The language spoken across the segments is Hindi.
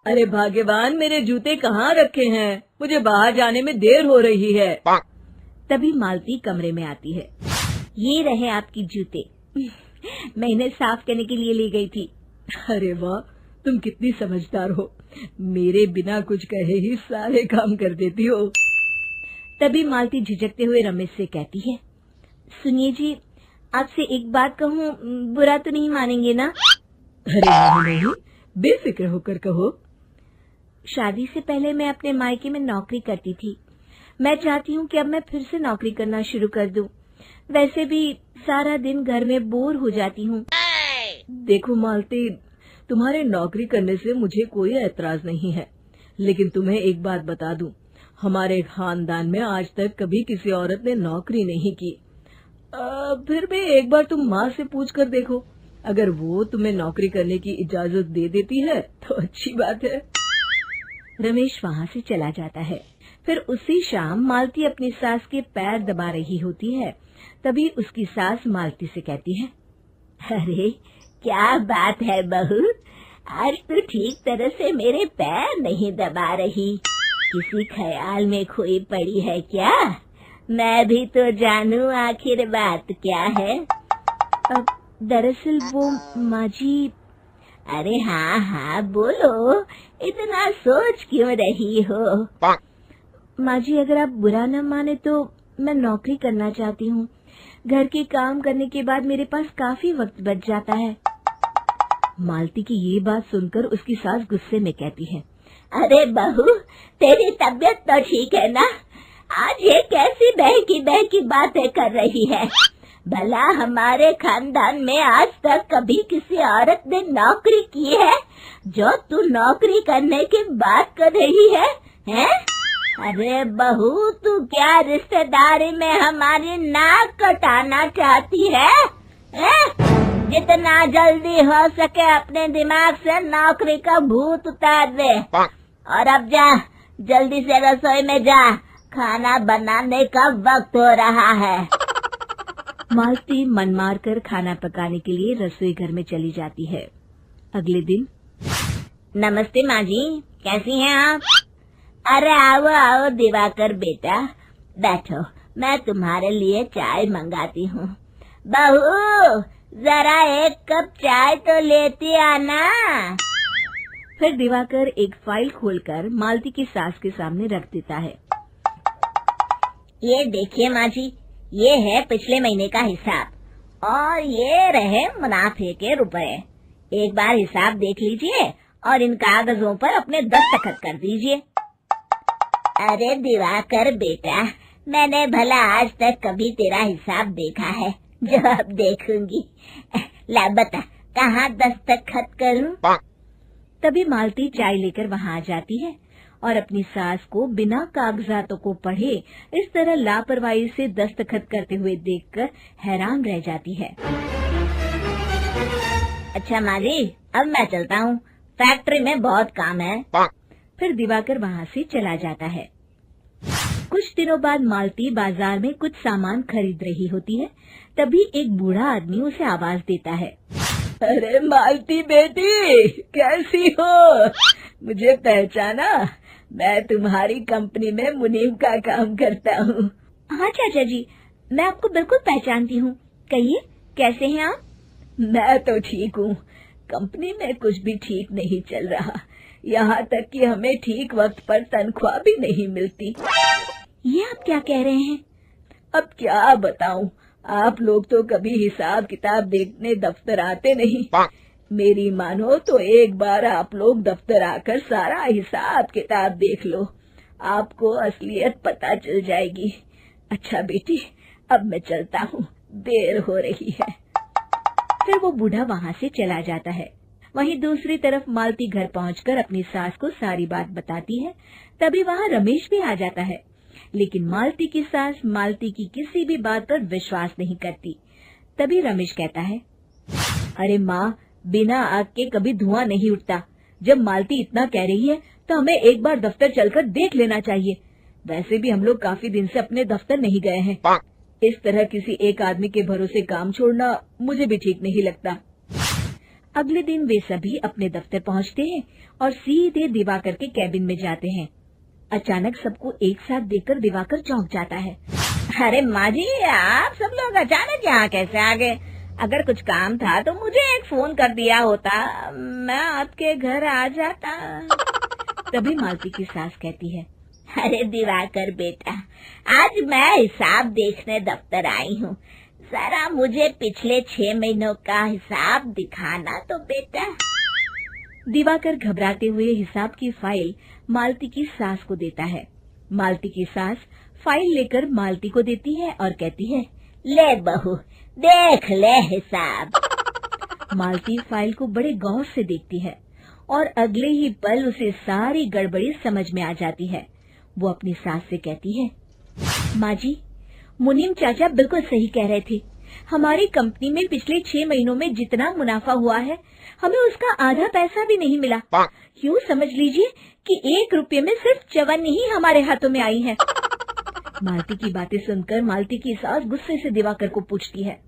अरे भाग्यवान, मेरे जूते कहाँ रखे हैं? मुझे बाहर जाने में देर हो रही है। तभी मालती कमरे में आती है। ये रहे आपकी जूते। मैं इन्हें साफ करने के लिए ले गई थी। अरे वाह, तुम कितनी समझदार हो। मेरे बिना कुछ कहे ही सारे काम कर देती हो। तभी मालती झिझकते हुए रमेश से कहती है, सुनिए जी, आपसे एक बात कहूँ, बुरा तो नहीं मानेंगे ना? अरे नहीं, बेफिक्र होकर कहो। शादी से पहले मैं अपने मायके में नौकरी करती थी। मैं चाहती हूँ कि अब मैं फिर से नौकरी करना शुरू कर दूं। वैसे भी सारा दिन घर में बोर हो जाती हूँ। देखो मालती, तुम्हारे नौकरी करने से मुझे कोई ऐतराज नहीं है, लेकिन तुम्हें एक बात बता दूं, हमारे खानदान में आज तक कभी किसी औरत ने नौकरी नहीं की। फिर भी एक बार तुम माँ से पूछ कर देखो, अगर वो तुम्हें नौकरी करने की इजाजत दे देती है तो अच्छी बात है। रमेश वहाँ से चला जाता है। फिर उसी शाम मालती अपनी सास के पैर दबा रही होती है। तभी उसकी सास मालती से कहती है, अरे क्या बात है बहू, आज तो ठीक तरह से मेरे पैर नहीं दबा रही। किसी ख्याल में खोई पड़ी है क्या? मैं भी तो जानूं आखिर बात क्या है। अब दरअसल वो माँ जी। अरे हाँ हाँ बोलो, इतना सोच क्यों रही हो? माँ जी, अगर आप बुरा न माने तो मैं नौकरी करना चाहती हूँ। घर के काम करने के बाद मेरे पास काफी वक्त बच जाता है। मालती की ये बात सुनकर उसकी सास गुस्से में कहती है, अरे बहू, तेरी तबीयत तो ठीक है ना? आज ये कैसी बहकी बातें कर रही है? भला हमारे खानदान में आज तक कभी किसी औरत ने नौकरी की है जो तू नौकरी करने की बात कर रही है, हैं? अरे बहू, तू क्या रिश्तेदारी में हमारी नाक कटाना चाहती है? जितना जल्दी हो सके अपने दिमाग से नौकरी का भूत उतार दे, और अब जा, जल्दी से रसोई में जा, खाना बनाने का वक्त हो रहा है। मालती मन मार कर खाना पकाने के लिए रसोई घर में चली जाती है। अगले दिन, नमस्ते माँ जी, कैसी हैं आप? अरे आओ आओ दिवाकर बेटा, बैठो, मैं तुम्हारे लिए चाय मंगाती हूँ। बहू, जरा एक कप चाय तो लेती आना। फिर दिवाकर एक फाइल खोलकर मालती की सास के सामने रख देता है। ये देखिए माँ जी, ये है पिछले महीने का हिसाब और ये रहे मुनाफे के रुपए। एक बार हिसाब देख लीजिए और इन कागजों पर अपने दस्तखत कर दीजिए। अरे दिवाकर बेटा, मैंने भला आज तक कभी तेरा हिसाब देखा है जो अब देखूंगी? ला बता, कहाँ दस्तखत करूं? तभी मालती चाय लेकर वहाँ आ जाती है और अपनी सास को बिना कागजातों को पढ़े इस तरह लापरवाही से दस्तखत करते हुए देखकर हैरान रह जाती है। अच्छा माँ जी, अब मैं चलता हूँ, फैक्ट्री में बहुत काम है। फिर दिवाकर वहाँ से चला जाता है। कुछ दिनों बाद मालती बाजार में कुछ सामान खरीद रही होती है। तभी एक बूढ़ा आदमी उसे आवाज देता है, अरे मालती बेटी, कैसी हो? मुझे पहचाना? मैं तुम्हारी कंपनी में मुनीम का काम करता हूँ। हाँ चाचा जी, मैं आपको बिल्कुल पहचानती हूँ। कहिए, कैसे हैं आप? मैं तो ठीक हूँ। कंपनी में कुछ भी ठीक नहीं चल रहा, यहाँ तक कि हमें ठीक वक्त पर तनख्वाह भी नहीं मिलती। ये आप क्या कह रहे हैं? अब क्या बताऊँ, आप लोग तो कभी हिसाब किताब देखने दफ्तर आते नहीं। मेरी मानो तो एक बार आप लोग दफ्तर आकर सारा हिसाब किताब देख लो, आपको असलियत पता चल जाएगी। अच्छा बेटी, अब मैं चलता हूँ, देर हो रही है। फिर वो बूढ़ा वहाँ से चला जाता है। वहीं दूसरी तरफ मालती घर पहुंचकर अपनी सास को सारी बात बताती है। तभी वहाँ रमेश भी आ जाता है, लेकिन मालती की सास मालती की किसी भी बात पर विश्वास नहीं करती। तभी रमेश कहता है, अरे माँ, बिना आग के कभी धुआं नहीं उठता। जब मालती इतना कह रही है तो हमें एक बार दफ्तर चलकर देख लेना चाहिए। वैसे भी हम लोग काफी दिन से अपने दफ्तर नहीं गए हैं। इस तरह किसी एक आदमी के भरोसे काम छोड़ना मुझे भी ठीक नहीं लगता। अगले दिन वे सभी अपने दफ्तर पहुंचते हैं और सीधे दिवाकर के कैबिन में जाते हैं। अचानक सबको एक साथ देखकर दिवाकर चौंक जाता है। अरे माँ जी, आप सब लोग अचानक यहाँ कैसे आ गए? अगर कुछ काम था तो मुझे एक फोन कर दिया होता, मैं आपके घर आ जाता। तभी मालती की सास कहती है, अरे दिवाकर बेटा, आज मैं हिसाब देखने दफ्तर आई हूँ, जरा मुझे पिछले 6 महीनों का हिसाब दिखाना तो बेटा। दिवाकर घबराते हुए हिसाब की फाइल मालती की सास को देता है। मालती की सास फाइल लेकर मालती को देती है और कहती है, ले बहू, देख ले हिसाब। मालती फाइल को बड़े गौर से देखती है और अगले ही पल उसे सारी गड़बड़ी समझ में आ जाती है। वो अपनी सास से कहती है, माँ जी, मुनीम चाचा बिल्कुल सही कह रहे थे। हमारी कंपनी में पिछले 6 महीनों में जितना मुनाफा हुआ है, हमें उसका आधा पैसा भी नहीं मिला। यूँ समझ लीजिए कि 1 रुपये में सिर्फ चवन्नी ही हमारे हाथों में आई है। मालती की बातें सुनकर मालती की सास गुस्से से दिवाकर को पूछती है,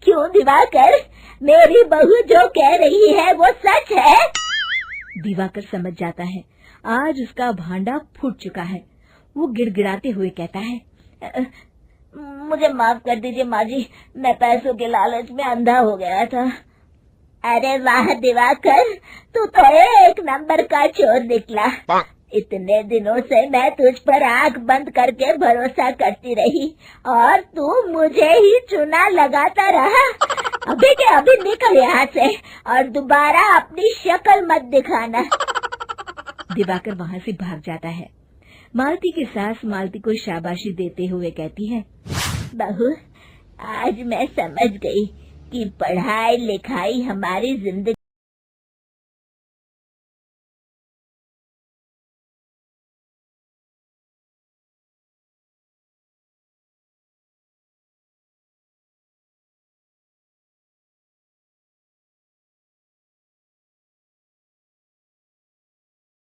क्यों दिवाकर, मेरी बहू जो कह रही है वो सच है? दिवाकर समझ जाता है आज उसका भांडा फूट चुका है। वो गिड़गिड़ाते हुए कहता है, मुझे माफ कर दीजिए माँ जी, मैं पैसों के लालच में अंधा हो गया था। अरे वाह दिवाकर, तू तो एक नंबर का चोर निकला। इतने दिनों से मैं तुझ पर आंख बंद करके भरोसा करती रही और तू मुझे ही चुना लगाता रहा। अभी के अभी निकल यहाँ से और दोबारा अपनी शक्ल मत दिखाना। दिवाकर वहाँ से भाग जाता है। मालती की सास मालती को शाबाशी देते हुए कहती है, बहू, आज मैं समझ गई कि पढ़ाई लिखाई हमारी जिंदगी